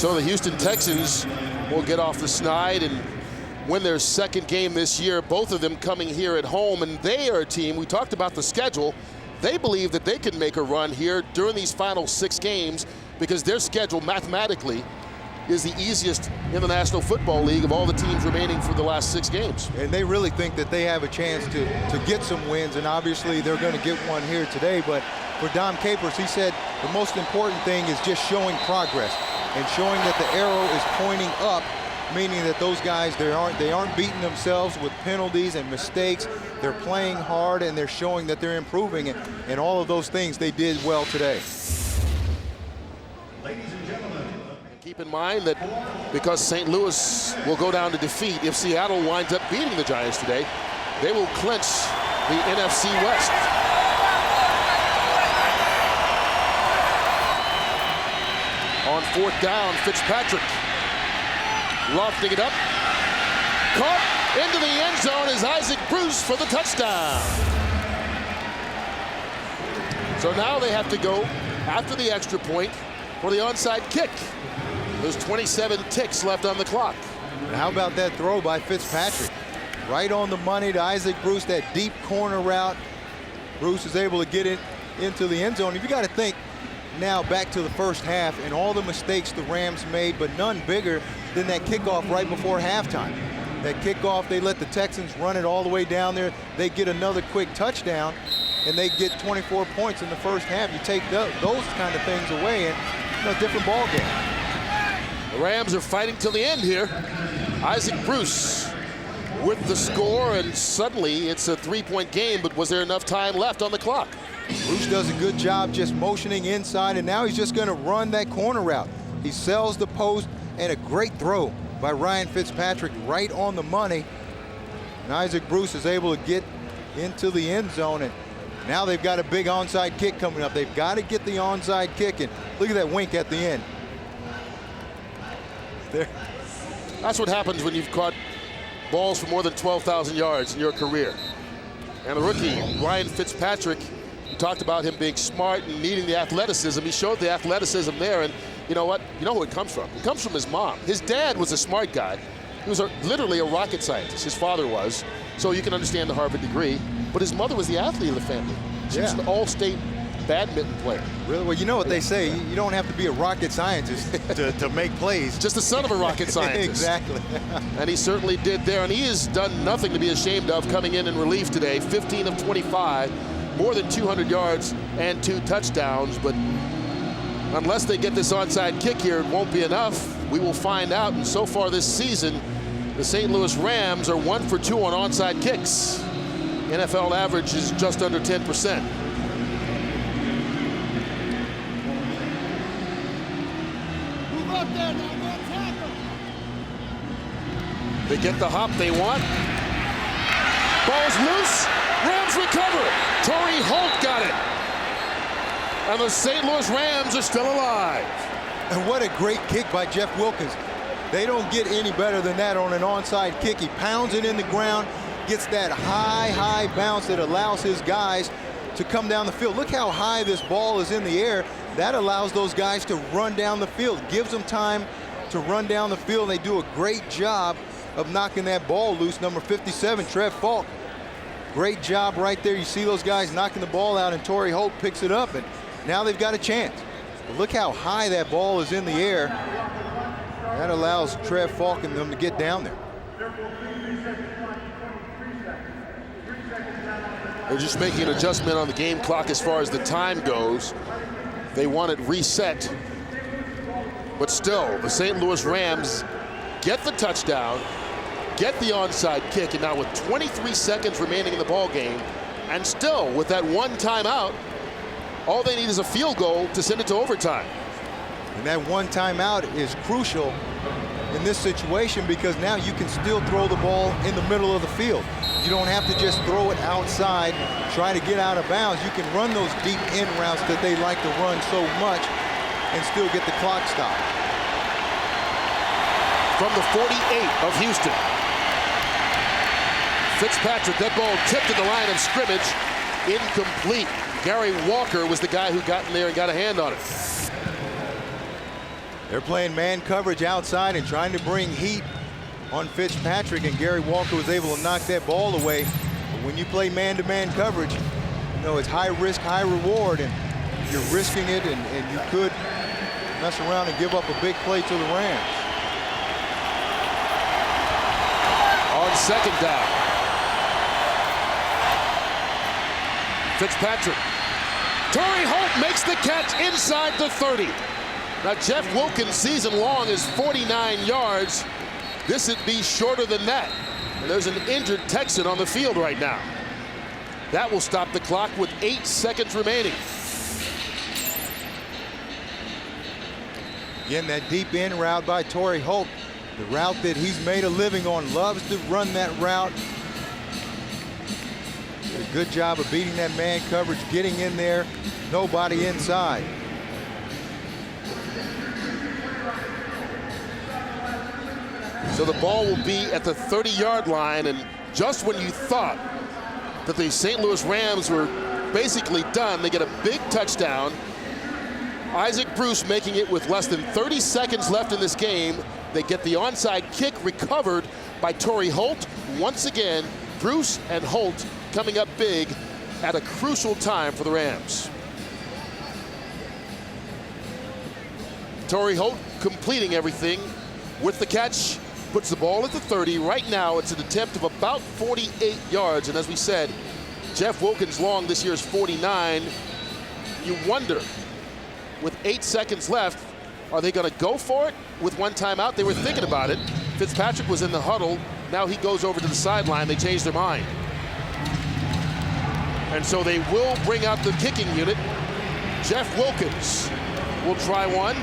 So the Houston Texans will get off the snide and win their second game this year, both of them coming here at home. And they are a team, we talked about the schedule, they believe that they can make a run here during these final 6 games because their schedule mathematically is the easiest in the National Football League of all the teams remaining for the last 6 games. And they really think that they have a chance to get some wins, and obviously they're going to get one here today. But for Dom Capers, he said the most important thing is just showing progress and showing that the arrow is pointing up, meaning that those guys, they aren't beating themselves with penalties and mistakes. They're playing hard and they're showing that they're improving, and all of those things they did well today. Ladies and gentlemen, keep in mind that because St. Louis will go down to defeat, if Seattle winds up beating the Giants today, they will clinch the NFC West. On 4th down, Fitzpatrick lofting it up. Caught into the end zone is Isaac Bruce for the touchdown. So now they have to go after the extra point for the onside kick. There's 27 ticks left on the clock. And how about that throw by Fitzpatrick? Right on the money to Isaac Bruce, that deep corner route. Bruce is able to get it into the end zone. If you got to think now back to the first half and all the mistakes the Rams made, but none bigger than that kickoff right before halftime. That kickoff, they let the Texans run it all the way down there. They get another quick touchdown, and they get 24 points in the first half. You take those kind of things away, and a different ball game. The Rams are fighting till the end here. Isaac Bruce with the score, and suddenly it's a 3-point game, but was there enough time left on the clock? Bruce does a good job just motioning inside, and now he's just going to run that corner route. He sells the post, and a great throw by Ryan Fitzpatrick right on the money. And Isaac Bruce is able to get into the end zone, and now they've got a big onside kick coming up. They've got to get the onside kick, and look at that wink at the end. There. That's what happens when you've caught balls for more than 12,000 yards in your career. And the rookie, Ryan Fitzpatrick, you talked about him being smart and needing the athleticism. He showed the athleticism there, and you know what? You know who it comes from? It comes from his mom. His dad was a smart guy. He was literally a rocket scientist. His father was, so you can understand the Harvard degree. But his mother was the athlete of the family. She was an all-state badminton player. Really? Well, you know what they say. You don't have to be a rocket scientist to make plays. Just the son of a rocket scientist. Exactly. And he certainly did there. And he has done nothing to be ashamed of coming in relief today. 15 of 25, more than 200 yards and 2 touchdowns. But unless they get this onside kick here, it won't be enough. We will find out. And so far this season, the St. Louis Rams are 1 for 2 on onside kicks. NFL average is just under 10%. They get the hop they want. Ball's loose. Rams recover. Torrey Holt got it. And the St. Louis Rams are still alive. And what a great kick by Jeff Wilkins. They don't get any better than that on an onside kick. He pounds it in the ground, gets that high bounce that allows his guys to come down the field. Look how high this ball is in the air. That allows those guys to run down the field, gives them time to run down the field. They do a great job of knocking that ball loose. Number 57, Trev Falk. Great job right there. You see those guys knocking the ball out, and Torrey Holt picks it up, and now they've got a chance. But look how high that ball is in the air. That allows Trev Falk and them to get down there. They're just making an adjustment on the game clock as far as the time goes. They want it reset. But still, the St. Louis Rams get the touchdown, get the onside kick, and now with 23 seconds remaining in the ball game, and still with that one timeout, all they need is a field goal to send it to overtime. And that one timeout is crucial in this situation because now you can still throw the ball in the middle of the field. You don't have to just throw it outside, try to get out of bounds. You can run those deep in routes that they like to run so much and still get the clock stopped. From the 48 of Houston, Fitzpatrick, that ball tipped at the line of scrimmage, incomplete. Gary Walker was the guy who got in there and got a hand on it. They're playing man coverage outside and trying to bring heat on Fitzpatrick, and Gary Walker was able to knock that ball away. But when you play man-to-man coverage, you know it's high risk, high reward, and you're risking it, and you could mess around and give up a big play to the Rams. On second down, Fitzpatrick. Torrey Holt makes the catch inside the 30. Now, Jeff Wilkins' season long is 49 yards. This would be shorter than that. And there's an injured Texan on the field right now. That will stop the clock with 8 seconds remaining. Again, that deep end route by Torrey Holt, the route that he's made a living on, loves to run that route. Did a good job of beating that man coverage, getting in there, nobody inside. So the ball will be at the 30-yard line, and just when you thought that the St. Louis Rams were basically done, they get a big touchdown. Isaac Bruce making it with less than 30 seconds left in this game. They get the onside kick recovered by Torrey Holt. Once again, Bruce and Holt coming up big at a crucial time for the Rams. Torrey Holt completing everything with the catch, puts the ball at the 30. Right now, it's an attempt of about 48 yards. And as we said, Jeff Wilkins' long this year is 49. You wonder, with 8 seconds left, are they going to go for it with one timeout? They were thinking about it. Fitzpatrick was in the huddle. Now he goes over to the sideline. They changed their mind. And so they will bring out the kicking unit. Jeff Wilkins will try one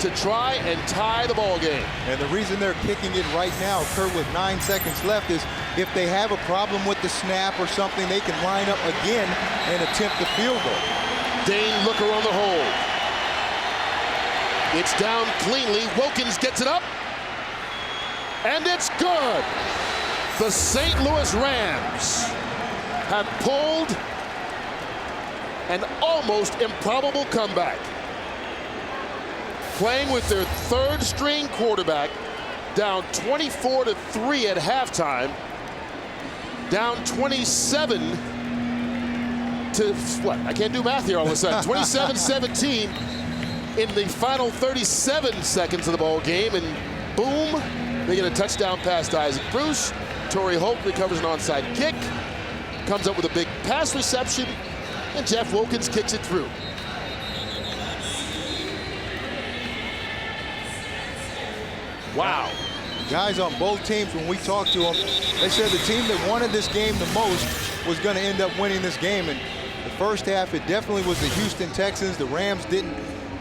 to try and tie the ball game. And the reason they're kicking it right now, Kurt, with 9 seconds left, is if they have a problem with the snap or something, they can line up again and attempt the field goal. Dane Looker on the hold. It's down cleanly. Wilkins gets it up. And it's good. The St. Louis Rams have pulled an almost improbable comeback. Playing with their third-string quarterback, down 24-3 at halftime, down 27 to what? I can't do math here all of a sudden. 27-17 in the final 37 seconds of the ball game, and boom, they get a touchdown pass to Isaac Bruce. Torrey Holt recovers an onside kick, comes up with a big pass reception, and Jeff Wilkins kicks it through. Wow. Guys on both teams, when we talked to them, they said the team that wanted this game the most was going to end up winning this game. And the first half, it definitely was the Houston Texans. The Rams didn't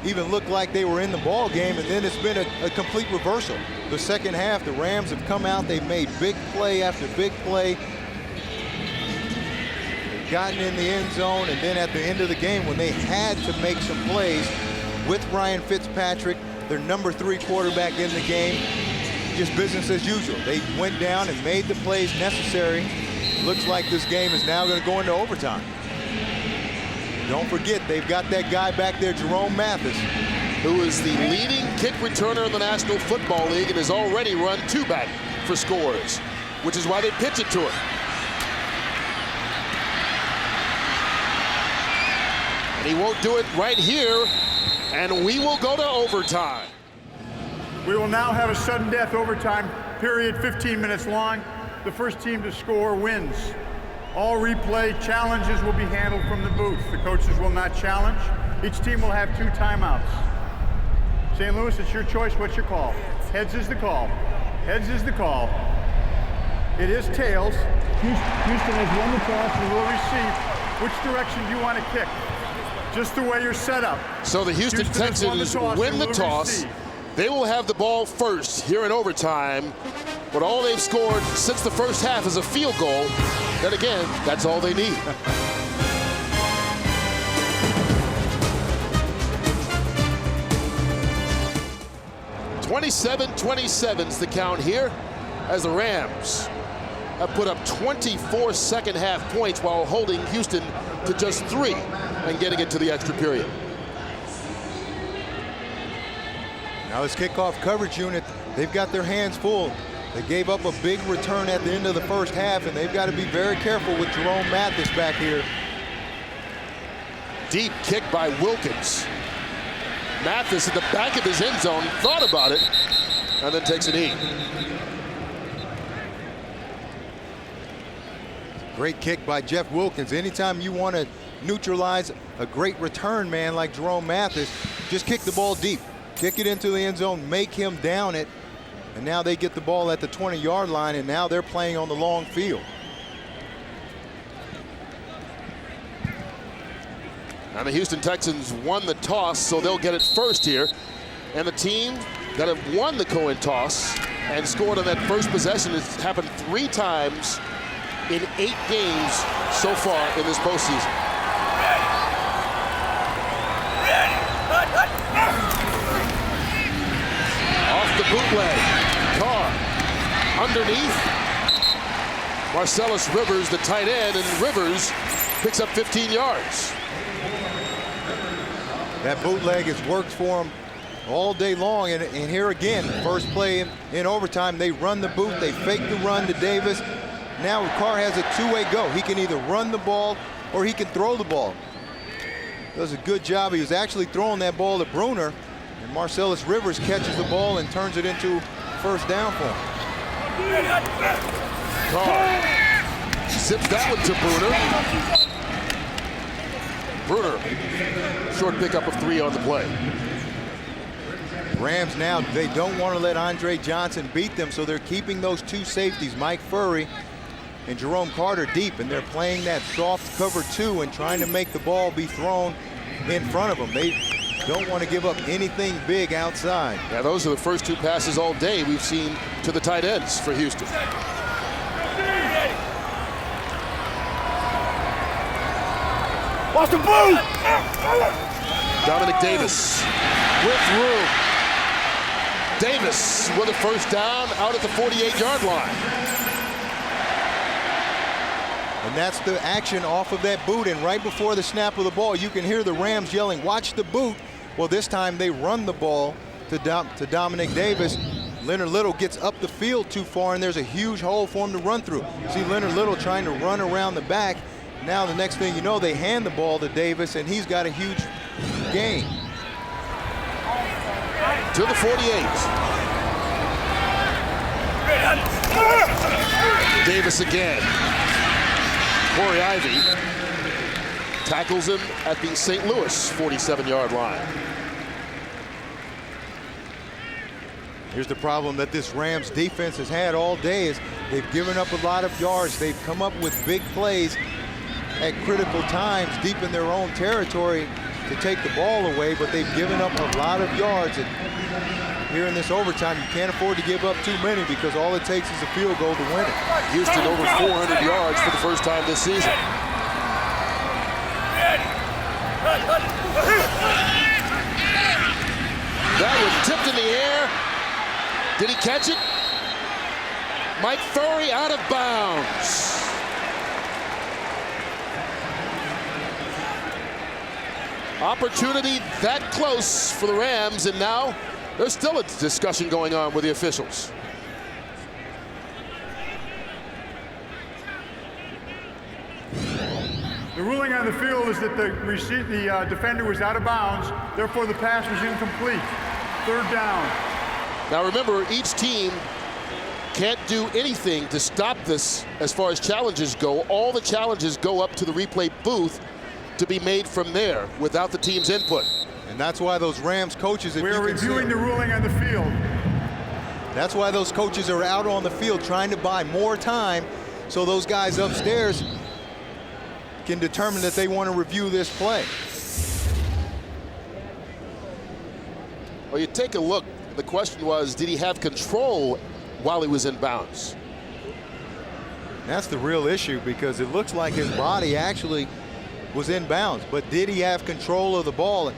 even look like they were in the ball game, and then it's been a complete reversal. The second half, the Rams have come out, they've made big play after big play. They've gotten in the end zone, and then at the end of the game, when they had to make some plays with Ryan Fitzpatrick, their number 3 quarterback in the game, just business as usual. They went down and made the plays necessary. Looks like this game is now going to go into overtime. Don't forget, they've got that guy back there, Jerome Mathis, who is the leading kick returner in the National Football League and has already run 2 back for scores, which is why they pitch it to him. And he won't do it right here, and we will go to overtime. We will now have a sudden death overtime period, 15 minutes long. The first team to score wins. All replay challenges will be handled from the booth. The coaches will not challenge. Each team will have 2 timeouts. St. Louis, it's your choice. What's your call? Heads is the call. Heads is the call. It is tails. Houston has won the toss and will receive. Which direction do you want to kick? Just the way you're set up. So the Houston Texans win the toss. They will have the ball first here in overtime. But all they've scored since the first half is a field goal. Then again, that's all they need. (27-27) the count here, as the Rams have put up 24 second half points while holding Houston to just 3 and getting it to the extra period. Now this kickoff coverage unit, they've got their hands full. They gave up a big return at the end of the first half, and they've got to be very careful with Jerome Mathis back here. Deep kick by Wilkins. Mathis at the back of his end zone, thought about it, and then takes a knee. Great kick by Jeff Wilkins. Anytime you want to neutralize a great return man like Jerome Mathis, just kick the ball deep. Kick it into the end zone, make him down it, and now they get the ball at the 20-yard line, and now they're playing on the long field. And the Houston Texans won the toss, so they'll get it first here. And the team that have won the coin toss and scored on that first possession has happened 3 times in 8 games so far in this postseason. Off the bootleg, Carr underneath. Marcellus Rivers, the tight end, and Rivers picks up 15 yards. That bootleg has worked for him all day long, and here again, first play in overtime, they run the boot, they fake the run to Davis. Now Carr has a two-way go. He can either run the ball or he can throw the ball. Does a good job. He was actually throwing that ball to Bruner, and Marcellus Rivers catches the ball and turns it into first down for him. Carr zips that one to Bruner. Bruner, short pickup of 3 on the play. Rams now, they don't want to let Andre Johnson beat them, so they're keeping those 2 safeties, Mike Furry and Jerome Carter, deep, and they're playing that soft cover 2 and trying to make the ball be thrown in front of them. They don't want to give up anything big outside. Yeah, those are the first 2 passes all day we've seen to the tight ends for Houston. Watch the boot! Dominic Davis with room. Davis with a first down out at the 48-yard line. And that's the action off of that boot, and right before the snap of the ball, you can hear the Rams yelling, "Watch the boot." Well, this time they run the ball to Dominic Davis. Leonard Little gets up the field too far, and there's a huge hole for him to run through. See Leonard Little trying to run around the back. Now the next thing you know, they hand the ball to Davis, and he's got a huge gain. To the 48. Davis again. Corey Ivy tackles him at the St. Louis 47-yard line. Here's the problem that this Rams defense has had all day is they've given up a lot of yards. They've come up with big plays at critical times deep in their own territory to take the ball away, but they've given up a lot of yards. And here in this overtime, you can't afford to give up too many because all it takes is a field goal to win it. Houston over 400 yards for the first time this season. That was tipped in the air. Did he catch it? Mike Furry out of bounds. Opportunity that close for the Rams, and now there's still a discussion going on with the officials. The ruling on the field is that the defender was out of bounds, therefore the pass was incomplete. 3rd down. Now remember, each team can't do anything to stop this as far as challenges go. All the challenges go up to the replay booth to be made from there without the team's input. And that's why those Rams coaches, We are reviewing the ruling on the field. That's why those coaches are out on the field trying to buy more time so those guys upstairs can determine that they want to review this play. Well, you take a look. The question was, did he have control while he was in bounds? That's the real issue because it looks like his body actually was in bounds, but did he have control of the ball?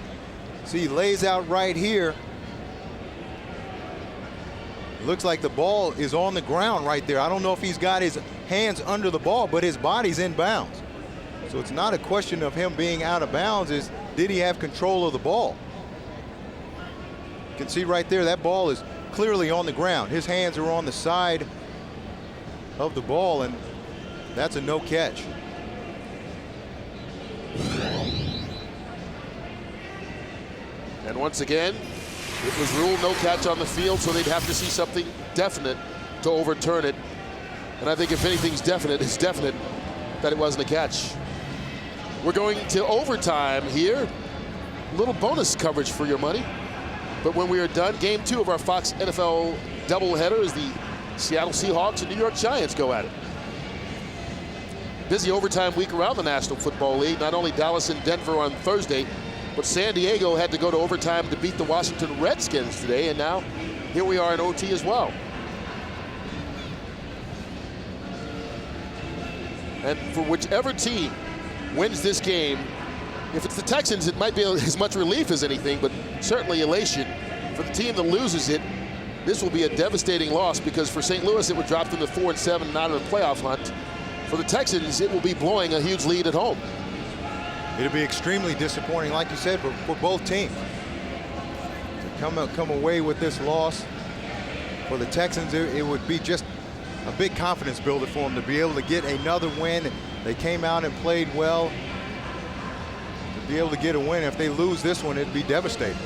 See, he lays out right here. It looks like the ball is on the ground right there. I don't know if he's got his hands under the ball, but his body's in bounds. So it's not a question of him being out of bounds, it's did he have control of the ball? You can see right there, that ball is clearly on the ground. His hands are on the side of the ball, and that's a no catch. And once again, it was ruled no catch on the field, so they'd have to see something definite to overturn it. And I think if anything's definite, it's definite that it wasn't a catch. We're going to overtime here. A little bonus coverage for your money. But when we are done, game 2 of our Fox NFL doubleheader as the Seattle Seahawks and New York Giants go at it. Busy overtime week around the National Football League. Not only Dallas and Denver on Thursday, but San Diego had to go to overtime to beat the Washington Redskins today, and now here we are in OT as well. And for whichever team wins this game, if it's the Texans, it might be as much relief as anything, but certainly elation. For the team that loses it, this will be a devastating loss, because for St. Louis, it would drop them to 4-7 and out of the playoff hunt. For the Texans, it will be blowing a huge lead at home. It'll be extremely disappointing, like you said, for both teams. To come away with this loss, for the Texans, it would be just a big confidence builder for them to be able to get another win. They came out and played well. To be able to get a win, if they lose this one, it'd be devastating.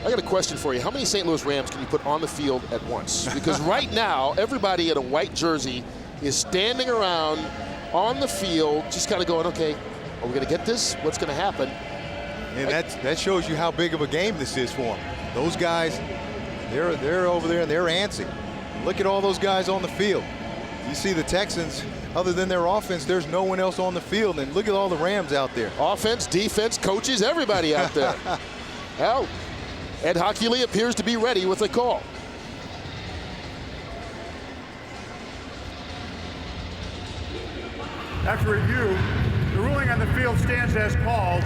I got a question for you. How many St. Louis Rams can you put on the field at once? Because right now, everybody in a white jersey is standing around on the field, just kind of going, okay, are we going to get this? What's going to happen? And that shows you how big of a game this is for them. Those guys, they're over there and they're antsy. Look at all those guys on the field. You see the Texans, other than their offense, there's no one else on the field. And look at all the Rams out there. Offense, defense, coaches, everybody out there. Hell, Ed Hockley appears to be ready with a call. After review, the ruling on the field stands as called.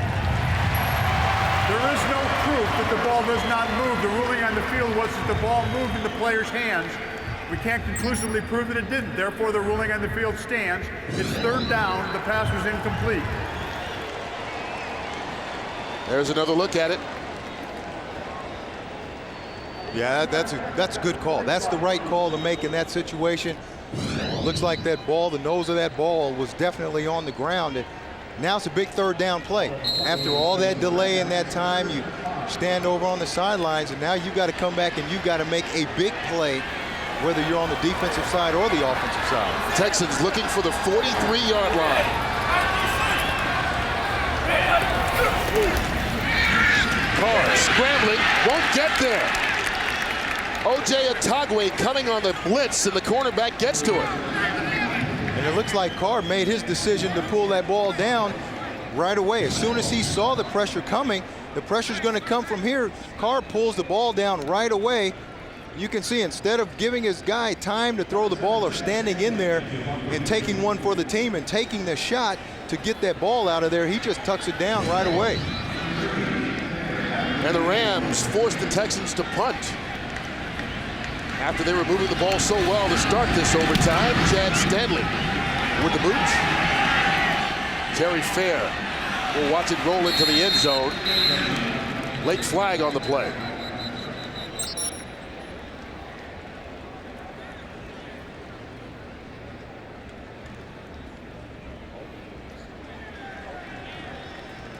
There is no proof that the ball does not move. The ruling on the field was that the ball moved in the player's hands. We can't conclusively prove that it didn't. Therefore, the ruling on the field stands. It's third down. The pass was incomplete. There's another look at it. Yeah, that's a good call. That's the right call to make in that situation. Looks like that ball, the nose of that ball was definitely on the ground. And now it's a big third down play. After all that delay in that time, you stand over on the sidelines, and now you got to come back and you got to make a big play, whether you're on the defensive side or the offensive side. Texans looking for the 43-yard line. Carr scrambling, won't get there. O.J. Atogwe coming on the blitz, and the cornerback gets to it. And it looks like Carr made his decision to pull that ball down right away. As soon as he saw the pressure coming, the pressure's going to come from here. Carr pulls the ball down right away. You can see, instead of giving his guy time to throw the ball or standing in there and taking one for the team and taking the shot to get that ball out of there, he just tucks it down right away. And the Rams forced the Texans to punt. After they were moving the ball so well to start this overtime, Chad Stanley with the boot. Terry Fair will watch it roll into the end zone. Late flag on the play.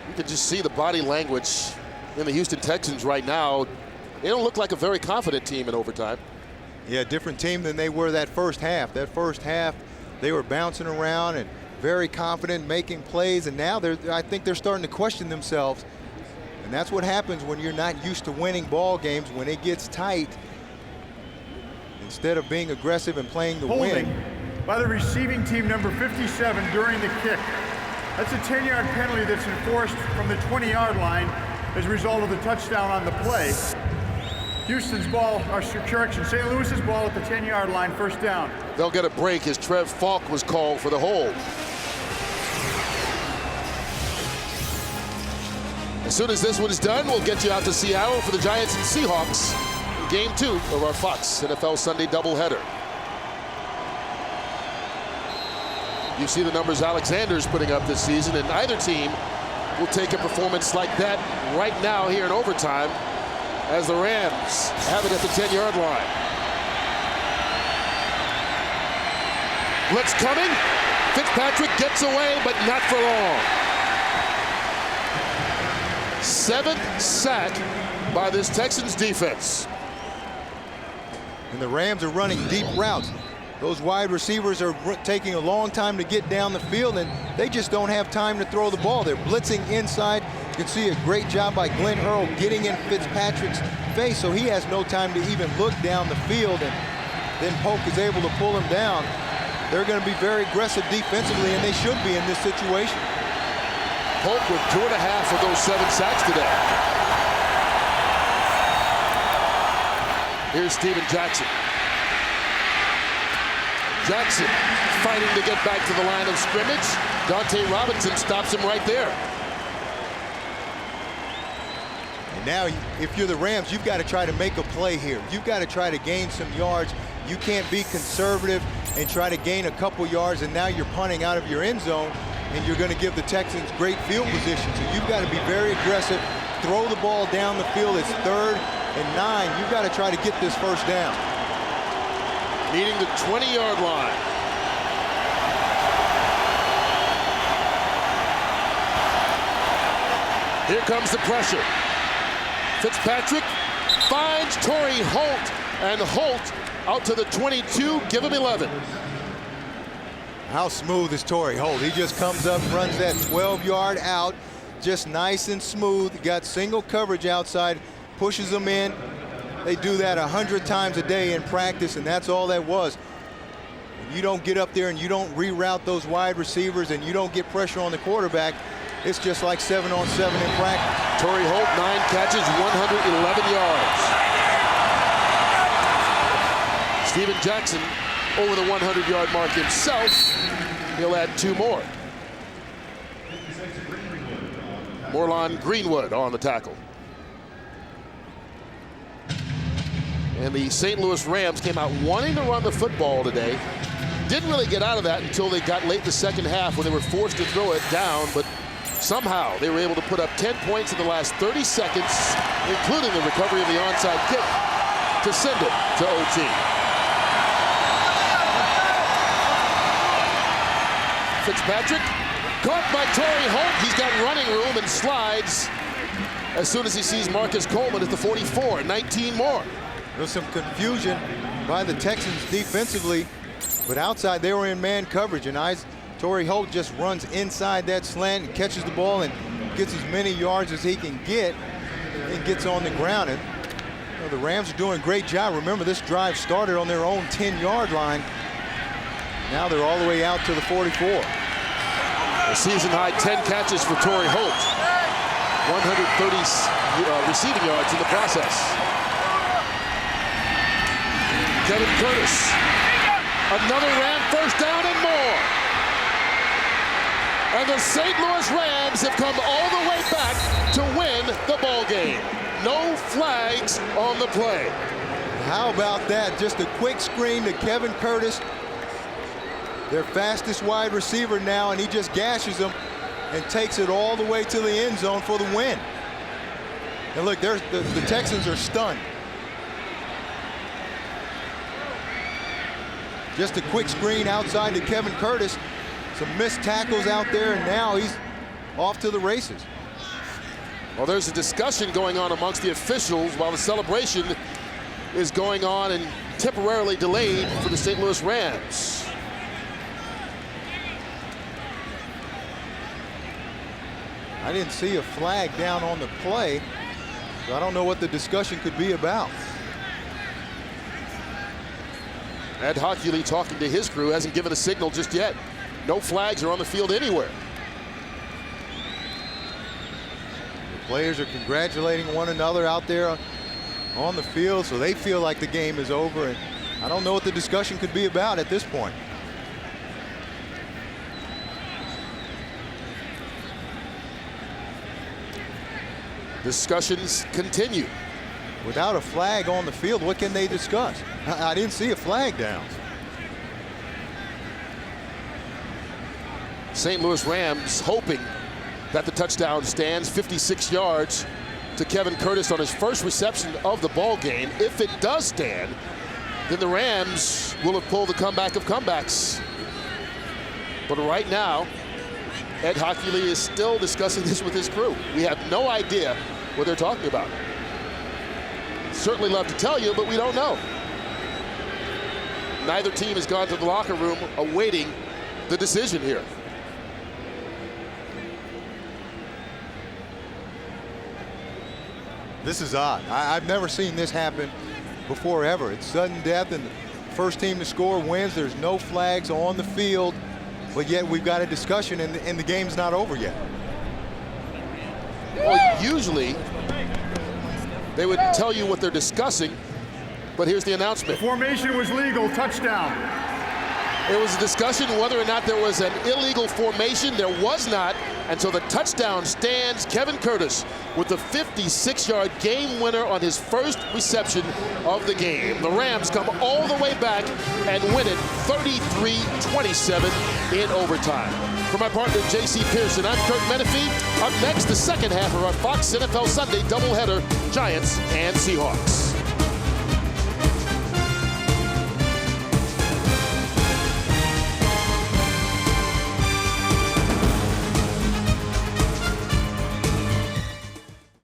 You can just see the body language in the Houston Texans right now. They don't look like a very confident team in overtime. Yeah, different team than they were that first half. That first half, they were bouncing around and very confident, making plays, and now I think they're starting to question themselves. And that's what happens when you're not used to winning ball games. When it gets tight, instead of being aggressive and playing the Holding win. by the receiving team, number 57, during the kick. That's a 10-yard penalty that's enforced from the 20-yard line as a result of the touchdown on the play. Houston's ball, or correction, St. Louis's ball at the 10-yard line, first down. They'll get a break as Trev Falk was called for the hold. As soon as this one is done, we'll get you out to Seattle for the Giants and Seahawks in Game 2 of our Fox NFL Sunday doubleheader. You see the numbers Alexander's putting up this season, and either team will take a performance like that right now here in overtime as the Rams have it at the 10-yard line. Blitz coming. Fitzpatrick gets away, but not for long. 7th sack by this Texans defense. And the Rams are running deep routes. Those wide receivers are taking a long time to get down the field, and they just don't have time to throw the ball. They're blitzing inside. You can see a great job by Glenn Earl getting in Fitzpatrick's face, so he has no time to even look down the field, and then Polk is able to pull him down. They're going to be very aggressive defensively, and they should be in this situation. Polk with 2.5 of those 7 sacks today. Here's Steven Jackson. Jackson fighting to get back to the line of scrimmage. Dante Robinson stops him right there. And now, if you're the Rams, you've got to try to make a play here. You've got to try to gain some yards. You can't be conservative and try to gain a couple yards, and now you're punting out of your end zone, and you're going to give the Texans great field position. So you've got to be very aggressive, throw the ball down the field. It's 3rd and 9. You've got to try to get this first down. Needing the 20-yard line. Here comes the pressure. Fitzpatrick finds Torrey Holt, and Holt out to the 22, give him 11. How smooth is Torrey Holt? He just comes up, runs that 12-yard out, just nice and smooth. Got single coverage outside, pushes them in. They do that 100 times a day in practice, and that's all that was. When you don't get up there and you don't reroute those wide receivers and you don't get pressure on the quarterback, it's just like 7-on-7 in practice. Torrey Holt, 9 catches, 111 yards. Steven Jackson over the 100-yard mark himself. He'll add 2 more. Morlon Greenwood on the tackle. And the St. Louis Rams came out wanting to run the football today. Didn't really get out of that until they got late the second half when they were forced to throw it down, but somehow they were able to put up 10 points in the last 30 seconds, including the recovery of the onside kick to send it to OT. Fitzpatrick caught by Torrey Holt. He's got running room and slides as soon as he sees Marcus Coleman at the 44. 19 more. There's some confusion by the Texans defensively, but outside they were in man coverage, and Torrey Holt just runs inside that slant and catches the ball and gets as many yards as he can get and gets on the ground. And the Rams are doing a great job. Remember, this drive started on their own 10-yard line. Now they're all the way out to the 44. A season-high 10 catches for Torrey Holt. 130 receiving yards in the process. Kevin Curtis. Another Ram first down and more. And the St. Louis Rams have come all the way back to win the ball game. No flags on the play. How about that? Just a quick screen to Kevin Curtis, their fastest wide receiver now, and he just gashes them and takes it all the way to the end zone for the win. And look, the Texans are stunned. Just a quick screen outside to Kevin Curtis. Some missed tackles out there, and now he's off to the races. Well, there's a discussion going on amongst the officials while the celebration is going on and temporarily delayed for the St. Louis Rams. I didn't see a flag down on the play, so I don't know what the discussion could be about. Ed Hockley, talking to his crew, hasn't given a signal just yet. No flags are on the field anywhere. The players are congratulating one another out there on the field, so they feel like the game is over, and I don't know what the discussion could be about at this point. Discussions continue. Without a flag on the field, what can they discuss? I didn't see a flag down. St. Louis Rams hoping that the touchdown stands. 56 yards to Kevin Curtis on his first reception of the ball game. If it does stand, then the Rams will have pulled the comeback of comebacks. But right now, Ed Hockley is still discussing this with his crew. We have no idea what they're talking about. Certainly love to tell you, but we don't know. Neither team has gone to the locker room awaiting the decision here. This is odd. I've never seen this happen before ever. It's sudden death, and the first team to score wins. There's no flags on the field, but yet we've got a discussion, and the game's not over yet. Well, usually they would tell you what they're discussing, but here's the announcement. Formation was legal, touchdown. It was a discussion whether or not there was an illegal formation. There was not until the touchdown stands. Kevin Curtis with the 56-yard game winner on his first reception of the game. The Rams come all the way back and win it 33-27 in overtime. For my partner, J.C. Pearson, I'm Kurt Menefee. Up next, the second half of our Fox NFL Sunday doubleheader, Giants and Seahawks.